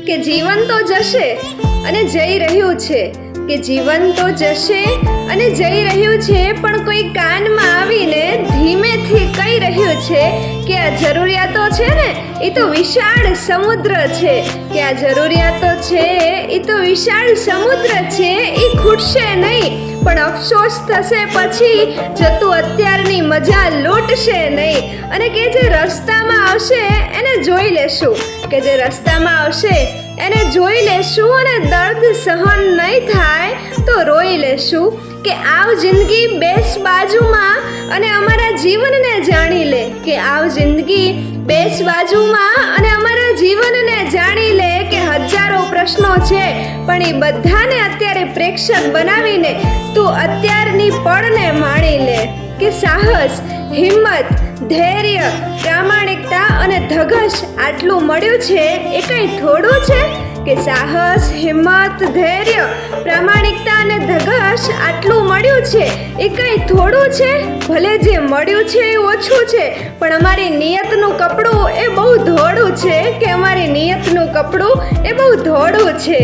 કે જીવન તો જશે અને જઈ રહ્યું છે, કે જીવન તો જશે અને જઈ રહ્યું છે, પણ કોઈ કાનમાં આવીને ધીમેથી કહી રહ્યું છે કે આ જરૂરિયાતો છે ને એ તો વિશાળ સમુદ્ર છે, કે આ જરૂરિયાતો છે એ તો વિશાળ સમુદ્ર છે, એ ખૂટશે નહીં, પણ અફસોસ થશે પછી જતું અત્યારની મજા લૂંટશે નહીં. અને કે જે રસ્તામાં આવશે એને જોઈ લેશું, કે જે રસ્તામાં આવશે એને જોઈ લેશું, અને દર્દ સહન નહીં થાય તો રોઈ લેશું. કે આવ જિંદગી બેસ બાજુમાં અને અમારા જીવનને જાણી લે, કે આવ જિંદગી બેસ બાજુમાં અને અમારા જીવનને જાણી લે, કે હજારો પ્રશ્નો છે પણ એ બધાને અત્યારે પ્રેક્ષક બનાવીને તું અત્યારની પળને માણી લે. કે સાહસ, હિંમત, ધૈર્ય, પ્રામાણિકતા અને ધગશ આટલું મળ્યું છે એ કંઈ થોડું છે? કે સાહસ, હિંમત, ધૈર્ય, પ્રામાણિકતા અને ધગશ આટલું મળ્યું છે એ કંઈ થોડું છે? ભલે જે મળ્યું છે એ ઓછું છે, પણ અમારી નિયતનું કપડું એ બહુ ધોળું છે, કે અમારી નિયતનું કપડું એ બહુ ધોળું છે.